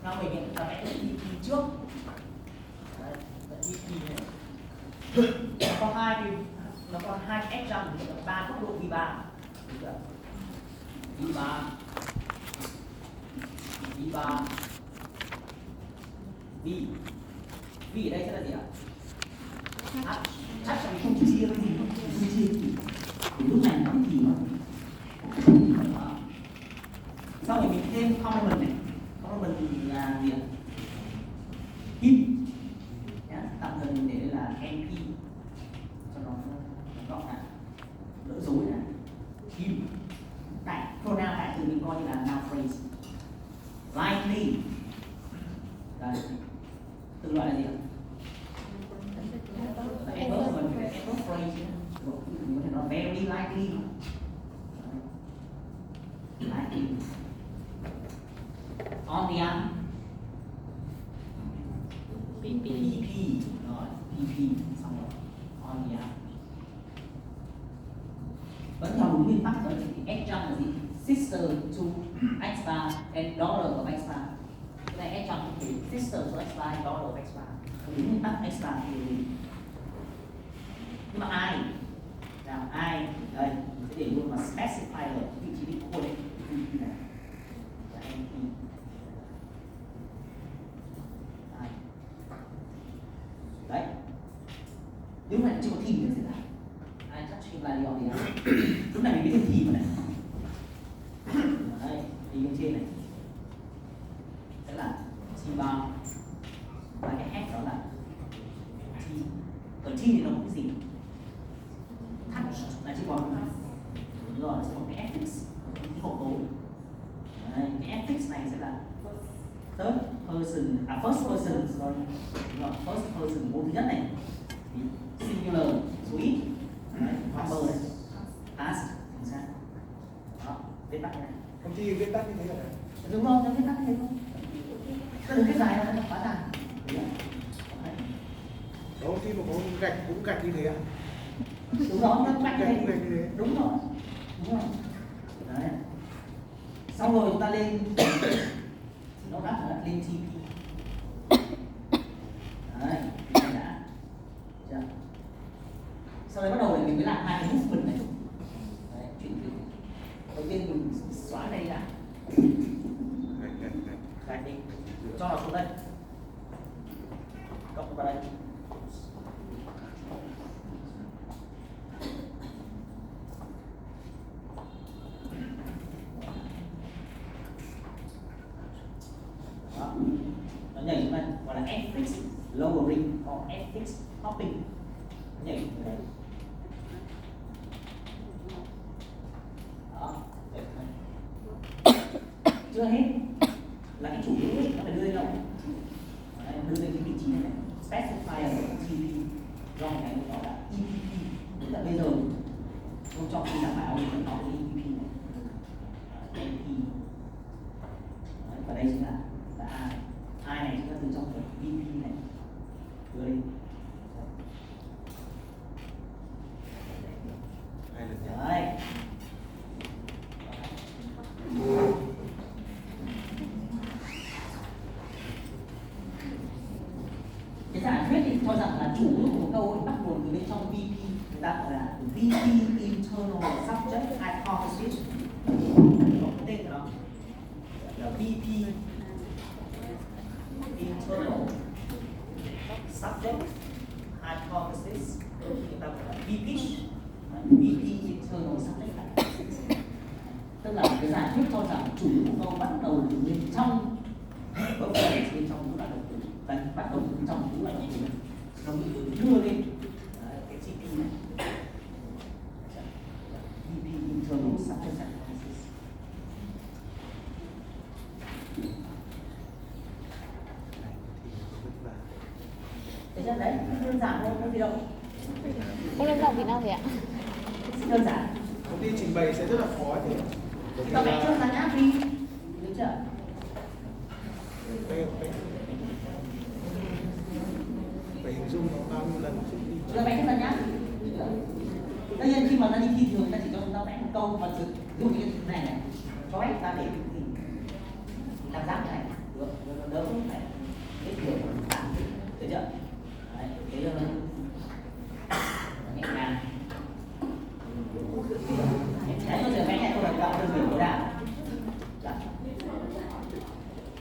Theo mình ấy, ta vẽ VP trước. Đấy, VP này. Nó có hai cái adjunct, thì ba tốc độ V3. Đúng chưa? V3 V ở đây sẽ là gì ạ? Chắc là không chia cái gì, không chia gì. Lúc này nó cái gì mà sau này mình thêm complement này, complement là gì ạ? Hip nhá, tạm thời mình để là NP cho nó gọn lại, đỡ rối này. Hip tại pronoun tại từ mình coi như là noun phrase. Likely đây, từ loại là gì ạ? Adverb mình phải adverb phrase chứ. Mình có thể nói very likely. Likely. On the other. PP rồi, PP xong rồi. On the other. Vẫn theo đúng nguyên tắc đó thì adjunct là gì? Sister to X-bar and daughter of X-bar. Cái này adjunct thì sister to X-bar and daughter of X-bar. Đúng nguyên tắc X-bar thì gì? Nhưng mà ai? Nào ai? Đây, mình sẽ để luôn mà specify ở vị trí định khuôn này. Này. Và NP. Ai? Đấy. Nếu mà chưa có thì thì sẽ là ai touching value of the other. Lúc này mình biết thêm thì mà này. Đây, thì bên trên này sẽ là T bar và cái head đó là T. Còn T thì nó có cái gì? Touch là chỉ còn đúng rồi, sẽ có cái affix, cái hậu tố. Đây, cái affix này sẽ là third person, first person, sorry. Đúng rồi, first person môn thứ nhất này. Thì singular số ít. Đấy, number này. Past, chính xác. Đó, viết tắt này. Công ty viết tắt như thế rồi. Đúng không? Nó viết tắt như thế không? Đừng viết dài nó quá dài. Đó, khi mà có gạch cũng gạch như thế à? Đúng rồi, nó gạch Gạch cũng như gạch như thế. đúng rồi. Đúng rồi. Đấy. Xong rồi chúng ta lên nó đắt là lên TP. Đấy, này đã. Chưa? Sau đấy bắt đầu mình mới làm hai cái movement này. Đấy, chuyển từ đầu tiên mình xóa đây đã. Gạch đi, cho nó xuống đây, cộng vào đây. Đó. Nó nhảy xuống đây, gọi là affix lowering hoặc affix hopping. Nó nhảy xuống đây. Đó, chưa hết là cái chủ yếu ấy, nó phải đưa lên đâu? Đấy, đưa lên cái vị trí này, specifier của TP do cái đó là EPP. Tức là bây giờ không cho khi đảm bảo mình vẫn có cái EPP này, NP. Đấy, và đây chính là ai. Ai này chính là từ trong cái VP này đưa lên. Đấy. Cái giả thuyết thì cho rằng là chủ của một câu ấy bắt nguồn từ bên trong VP, người ta gọi là VP internal subject hypothesis. Có cái tên của nó là VP internal subject hypothesis. Người ta gọi là VP internal subject hypothesis. Tức là cái giả thuyết cho rằng chủ của câu bắt đầu từ bên trong, bắt đầu từ bên trong cũng là động từ. Đây, bắt đầu từ trong cũng là động từ. Nó bị đưa lên cái GP này. GP internal subject hypothesis. Thế chứ đấy, đơn giản thôi, không gì đâu. Không đơn giản thì nào thế ạ? Đơn giản. Công ty trình bày sẽ rất là khó thế. Các bạn trước là nhá đi. Được chưa? Phải hình dung nó bao nhiêu lần trước đi. Đưa vẽ trước là nhá. Tất nhiên khi mà ta đi thi thường ta chỉ cho chúng ta vẽ một câu mà ví dụ như cái này này, cho vẽ ta để cái gì? Tam giác này, được, được.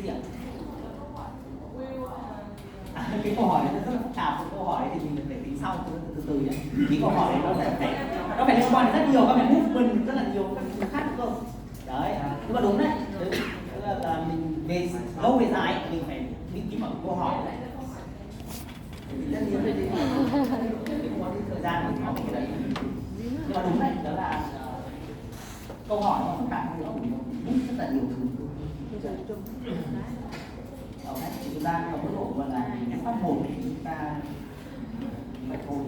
cái gì ạ? Cái câu hỏi này nó rất là phức tạp, cái câu hỏi này thì mình phải tính sau từ từ nhé. Cái câu hỏi này nó phải liên quan đến rất nhiều các cái movement, rất là nhiều các thứ khác cơ. Đấy, nhưng mà đúng đấy. Tức là mình về lâu về dài mình phải định kỹ một câu hỏi này. Tất nhiên thì không có thời gian để học cái đấy. Nhưng mà đúng đấy, đó là câu hỏi nó phức tạp hơn, nó cũng rất là nhiều thứ. Ở đây thì chúng ta ở mức độ gọi là phát một thì chúng ta phải thôi.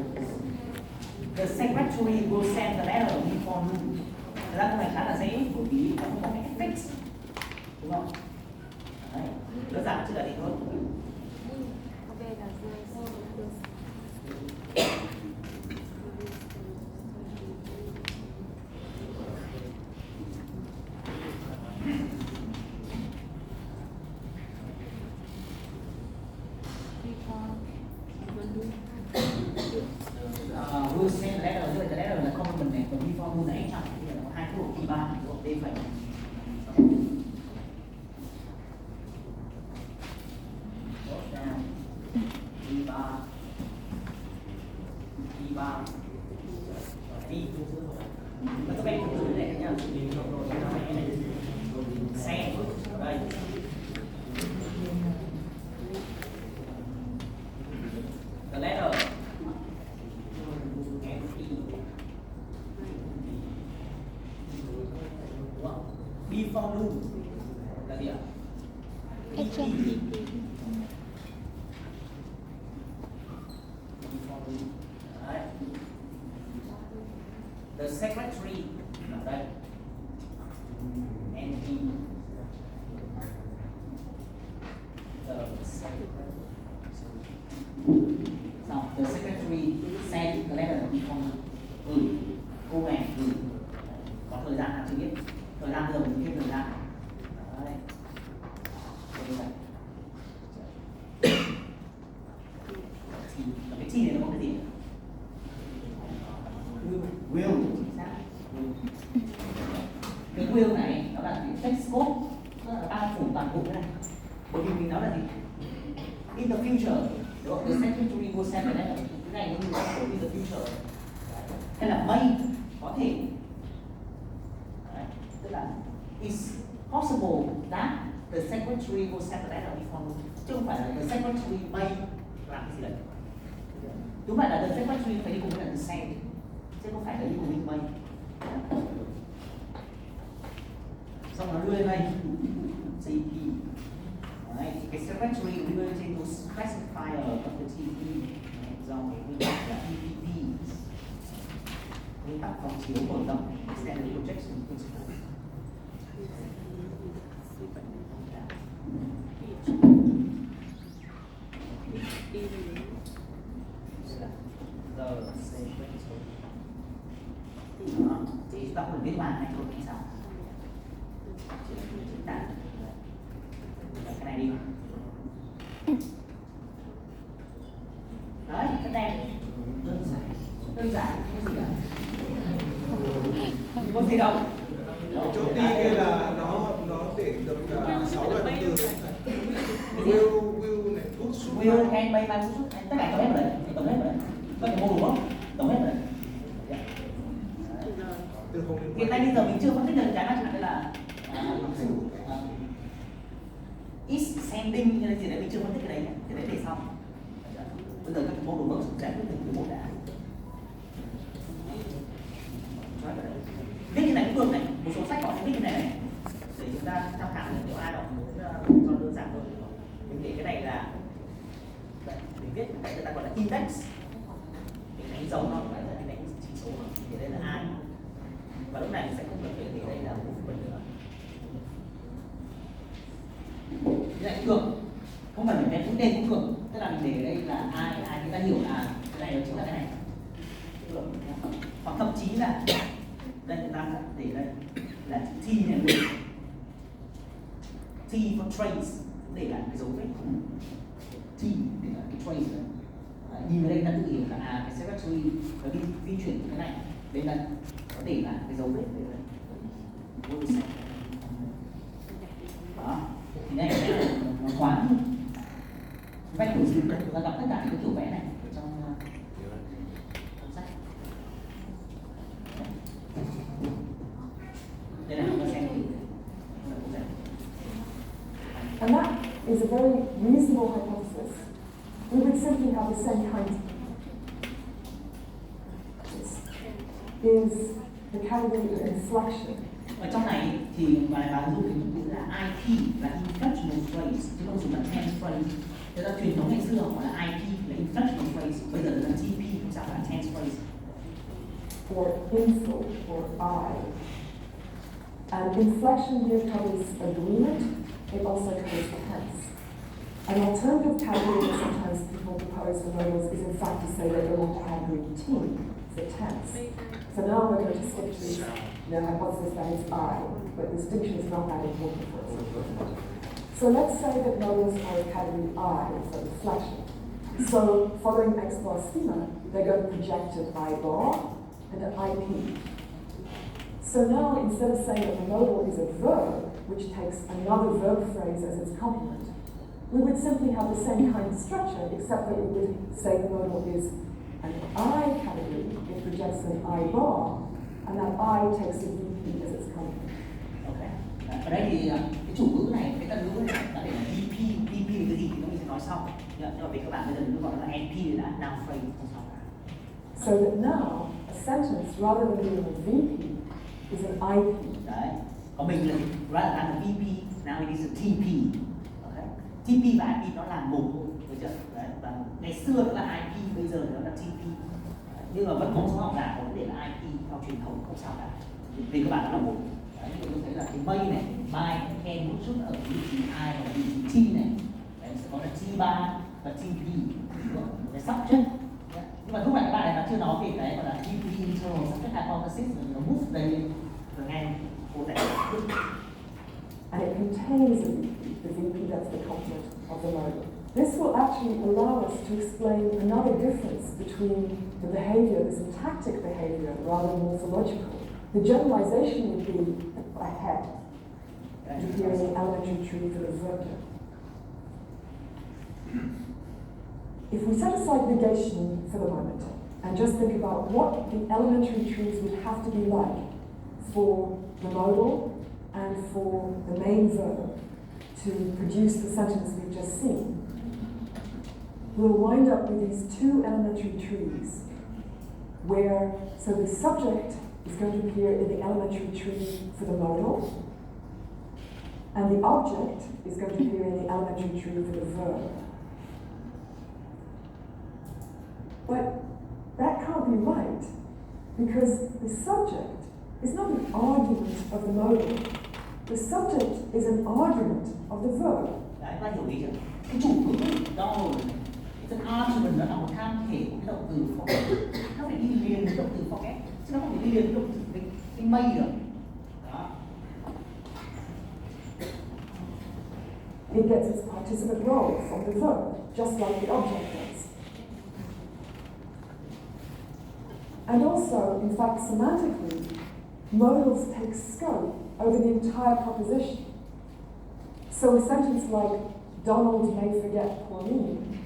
The secretary will send the letter before noon. Thật ra câu này khá là dễ bởi vì nó không có cái fix, đúng không? Đấy, đơn giản chứ là gì thôi. We'll send the letter, nhưng mà the letter là complement này, còn before noon là extra, bây giờ nó có hai cái độ kỳ ba, độ D phải. Và các bạn cùng dưới này nhá. Xem đây. The letter before noon là gì ạ? Action. Đấy. The secretary ở đây. NP. The secretary sent the letter before noon. Cô này gửi. Có thời gian nào chưa biết? Thời gian bây giờ mình thêm thời gian. Đấy. Cái chi này nó có cái gì? Will. Cái will này nó là cái text code, nó là bao phủ toàn bộ cái này. Bởi vì mình nói là gì? In the future, đúng không? The secretary will send the letter. Cái này nó mình nói in the future. Hay là may có thể. Đấy. Tức là it's possible that the secretary will send the letter before noon. Chứ không phải là the secretary may làm cái gì đấy. Đúng phải là the secretary phải đi cùng với the send, chứ không phải là đi cùng với may. Xong nó đưa lên đây JP. Đấy, cái secretary đưa lên trên một specifier of the TP do cái nguyên tắc là EPP, nguyên tắc phòng chiếu mở rộng Standard Projection Principle. Thì chúng ta có thể viết bài này thôi thì sao? Chỉ là chúng ta cái này đi. Đấy, cái này đơn giản cái gì cả. Không có gì đâu. Chỗ đi kia là nó để được 6 lần từ will này put xuống. Will can bay bay put tất cả tổng hết rồi đấy, tổng hết rồi đấy. Có thể mua đủ không? Tổng hết rồi đấy. Hiện nay bây giờ mình chưa phân tích được cái mà chẳng hạn là is sending hay là gì đấy, mình chưa phân tích cái đấy nhé, cái đấy để sau. Bây giờ các mô đồ bước giải quyết từng cái mô đã. Viết như này cũng được này, một số sách họ sẽ viết như này này để chúng ta tham khảo, nếu ai đó muốn cho đơn giản hơn. Mình để cái này là mình viết cái người ta gọi là index, mình đánh dấu nó phải là cái đánh chỉ số, thì đây là ai, và lúc này mình sẽ không cần phải để đây là một phần nữa. Như này cũng được, không cần phải vẽ tên cũng được, tức là mình để ở đây là ai chúng ta hiểu là cái này nó chính là cái này được. Hoặc thậm chí là đây chúng ta để đây là chữ T này luôn, T for trace để lại cái dấu vết, T để lại cái trace này. Nhìn vào đây ta tự hiểu là cái secretary nó đi di chuyển cái này đây là có để lại cái dấu vết đây. Đó thì đây thoáng hơn. Vẽ của chúng ta gặp tất cả những cái kiểu vẽ này ở trong sách. Đây là chúng ta xem thử. And that is a very reasonable hypothesis. We would simply have the same kind. Is the category of inflection. Ở trong này thì bà dùng cái từ là IP là inflectional phrase chứ không dùng là tense phrase. Thế ra truyền thống ngày xưa gọi là IP là inflectional phrase, bây giờ là TP cũng chẳng là tense phrase. Or insult or I. And inflection here covers agreement, it also covers tense. An alternative category that sometimes people propose for modals is in fact to say they belong to category T, the tense. So now we're going to stick to the hypothesis that it's I, but the distinction is not that important for us. So let's say that modals are a category I, so inflection. So following X bar schema, they're going to project an I bar and an IP. So now instead of saying that the modal is a verb, which takes another verb phrase as its complement, we would simply have the same kind of structure, except that we would say the modal is an I category, it projects an I bar, and that I takes a VP as its complement. Okay. Ở đây thì cái chủ ngữ này, cái tân ngữ này đã để là VP, VP là cái gì thì mình sẽ nói sau. Nhưng mà về các bạn bây giờ mình gọi là NP là noun phrase không sao cả. So that now a sentence, rather than being a VP, is an IP. Đấy. Còn mình là rather than a VP, now it is a TP. Okay. TP và IP nó là một thôi, được chưa? Đấy. Và ngày xưa nó là IP, bây giờ nó là TP. Đấy. Nhưng mà vẫn có số học giả có vấn đề là IP theo truyền thống không sao cả. Vì các bạn nó là một. Đấy. Như tôi thấy là cái may này, my, can một chút ở vị trí I và vị trí T này. Đấy, sẽ có là T3 và TP. Cái subject. Nhưng mà lúc này các bạn này nó chưa nói về cái gọi là TP internal subject hypothesis, nó move đây rồi nghe cô giải thích. And it contains the VP, that's the complement of the modal. This will actually allow us to explain another difference between the behavior, the syntactic behavior, rather than morphological. The generalization would be a head, here in the elementary tree for the verb. If we set aside negation for the moment and just think about what the elementary trees would have to be like for the modal and for the main verb to produce the sentence we've just seen, we'll wind up with these two elementary trees where, so the subject is going to appear in the elementary tree for the modal, and the object is going to appear in the elementary tree for the verb. But that can't be right, because the subject is not an argument of the modal. The subject is an argument of the verb. Đấy, các bạn hiểu ý chưa? Cái chủ ngữ Donald này, cái argument nó là một tham thể của cái động từ forget. Nó phải đi liền với động từ forget, chứ nó không phải đi liền với động từ cái mây được. Đó. It gets its participant role from the verb, just like the object does. And also, in fact, semantically, modals take scope over the entire proposition. So a sentence like, Donald may forget Pauline,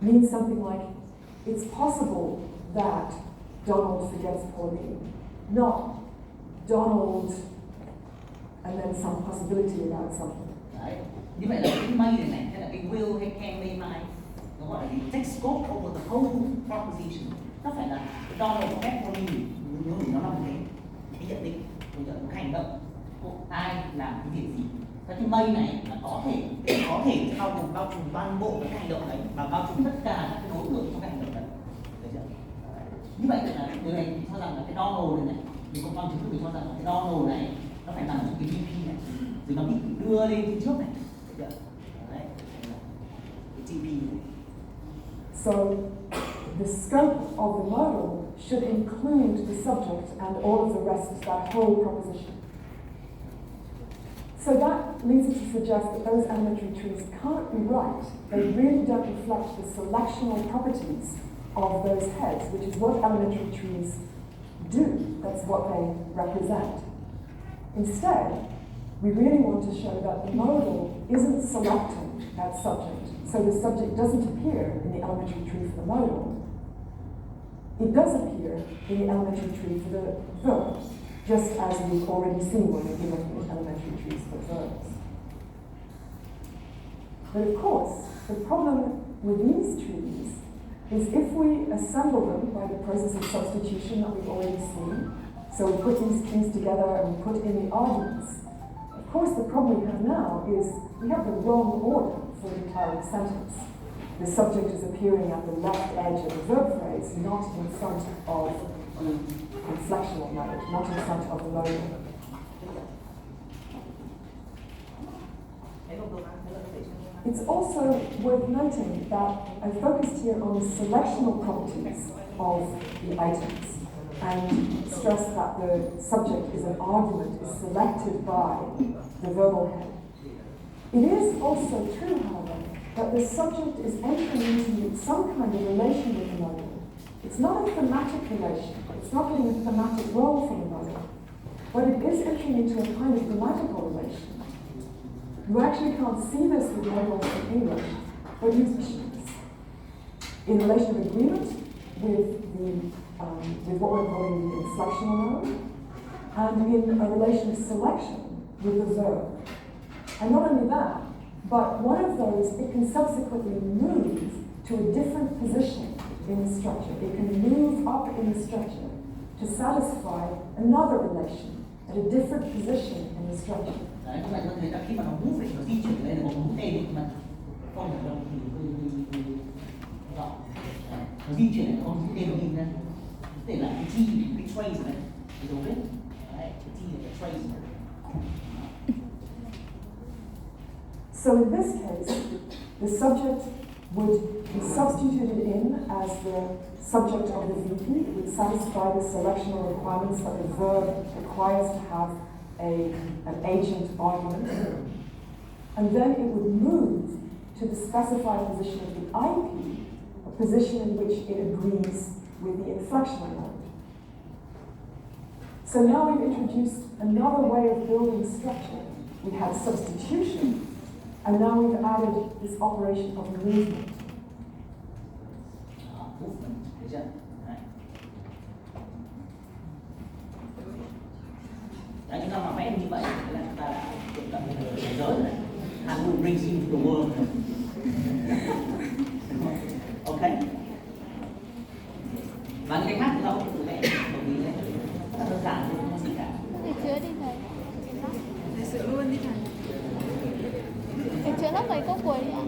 means something like, it's possible that Donald forgets Pauline, not Donald and then some possibility about something. Đấy. Như vậy là cái may này hay là cái will hay can may might, nó gọi là gì? Take scope over the whole proposition. Nó phải là Donald forget Pauline, nếu nó là một cái nhận định, một hành động của ai làm cái việc gì. Cái may này là có thể bao trùm toàn bộ cái hành động đấy và bao trùm tất cả các cái đối tượng trong cái hành động đấy. Được chưa? Như vậy là từ này mình cho rằng là cái Donald này mình cũng bằng chứng mình cho rằng là cái Donald này nó phải nằm trong cái VP này, rồi nó bị đưa lên phía trước này. Được chưa? Đấy, cái TP này. So the scope of the modal should include the subject and all of the rest of that whole proposition. So that leads us to suggest that those elementary trees can't be right. They really don't reflect the selectional properties of those heads, which is what elementary trees do. That's what they represent. Instead, We really want to show that the modal isn't selecting that subject. So the subject doesn't appear in the elementary tree for the modal. It does appear in the elementary tree for the verb, just as we've already seen when we're given the elementary trees for verbs. But of course, the problem with these trees is if we assemble them by the process of substitution that we've already seen, so we put these trees together and we put in the arguments, of course the problem we have now is we have the wrong order for the declarative sentence. The subject is appearing at the left edge of the verb phrase, not in front of the inflectional mode, not in front of the modal. It's also worth noting that I focused here on the selectional properties of the items and stressed that the subject is an argument, is selected by the verbal head. It is also true, however, that the subject is entering into some kind of relation with the modal. It's not a thematic relation, it's not getting a thematic role from the modal, but it is entering into a kind of grammatical relation. You actually can't see this with modals in English, but use machines. In relation of agreement with what we're calling the inflectional mode, and in a relation of selection with the verb. And not only that, but one of those, it can subsequently move to a different position in the structure. It can move up in the structure to satisfy another relation at a different position in the structure. Đấy, như vậy người ta khi mà nó move nó di chuyển lên là một mũi tên mà con ở đâu thì rõ. Nó di chuyển lại con mũi tên nó nhìn ra. Để lại cái T, cái trace này, cái dấu vết. Đấy, cái T là cái trace này. So in this case, the subject would be substituted in as the subject of the VP. It would satisfy the selectional requirements that the verb requires to have an agent argument. And then it would move to the specified position of the IP, a position in which it agrees with the inflectional mode. So now we've introduced another way of building structure. We had substitution, and now we've added this operation of movement. Movement, thấy chưa? Đấy. Đấy, chúng ta mà vẽ như vậy là chúng ta đã tiếp cận với thế giới rồi. And will brings you to the world. Ok. Và những cái khác chúng ta cũng tự vẽ, bởi vì rất là đơn giản, không có gì cả. Thầy chữa đi thầy. Thầy sửa luôn đi thầy. Thầy chữa lớp mấy câu cuối đi ạ.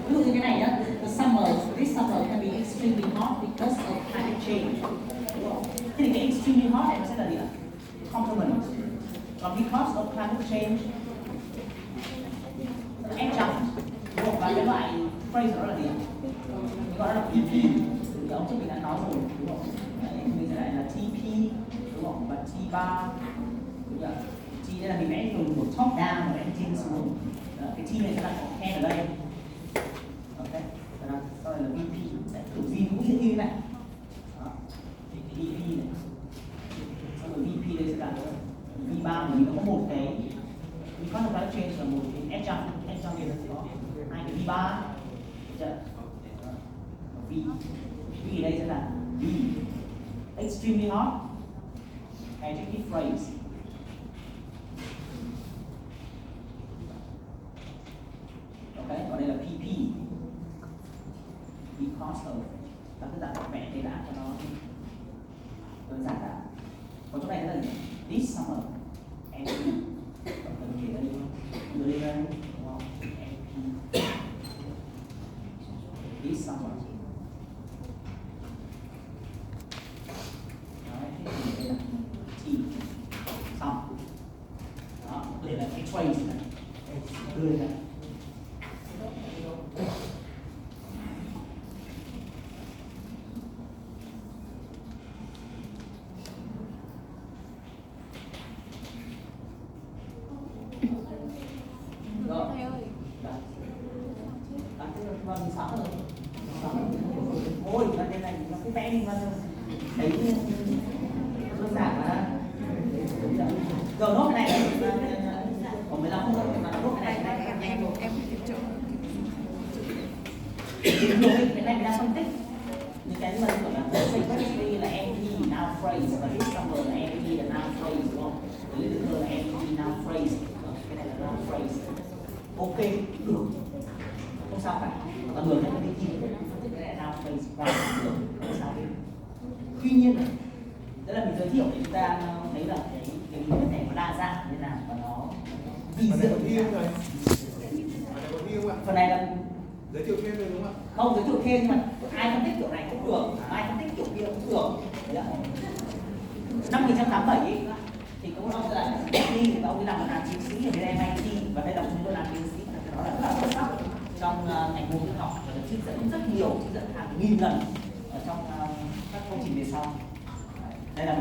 Ví dụ như cái này nhá, this summer can be extremely hot because of climate change. Thế thì cái extremely hot này nó sẽ là gì ạ? Complement. Còn because of climate change, adjunct, đúng không? Và cái loại phrase đó là gì ạ? Gọi là PP, thì ông trước mình đã nói rồi, đúng không? Đấy, mình sẽ lại là TP, đúng không? Và T3, đúng không? T đây là mình vẽ dùng một top down và vẽ trên xuống. Cái T này sẽ là có hand ở đây. Ok, sau này là VP, kiểu gì cũng sẽ như thế này. Đó, thì cái VP này. Sau rồi VP đây sẽ là V3 của mình nó có một cái because of climate change là một cái adjunct này nó có hai cái V3, được chưa? V ở đây sẽ là V extremely hot adjective phrase. Ok, còn đây là PP because of, ta cứ đặt vẽ đây đã cho nó đơn giản đã. Còn chỗ này là gì? This summer and cần gì đây đưa đây đúng không? And this summer. Đấy, thế thì đây là T xong. Đó, đây là cái trace này, đưa ra. Thầy ơi. Vâng, sáng rồi. Ôi, và đây này nó cứ vẽ đi mà thấy đơn giản mà. còn 15 phút nữa mà nó cái này em cái chỗ cái này mình đang phân tích những cái mà gọi là basically là NP noun phrase và this number là NP là noun phrase đúng không? Little là NP noun phrase, cái này là noun phrase. Ok, được, không sao cả. Còn đường này cái gì cái này là noun phrase và được, không sao hết. Tuy nhiên đó là mình giới thiệu để chúng ta thấy là cái này nó đa dạng như nào và nó vì Ở đây dựa có thi không này? Ở đây có thi không ạ? phần này là Giới thiệu thêm rồi đúng không ạ? không giới thiệu thêm nhưng mà ai phân tích kiểu này cũng được, ai phân tích kiểu kia cũng được. Đấy. Năm 1987 ấy, thì có một ông là đi và ông ấy làm một làm tiến sĩ ở bên MIT và đây là một người làm tiến sĩ nó là rất là xuất sắc trong ngành môn tin học và được trích dẫn rất nhiều, trích dẫn hàng nghìn lần ở trong các công trình về sau. Đây là một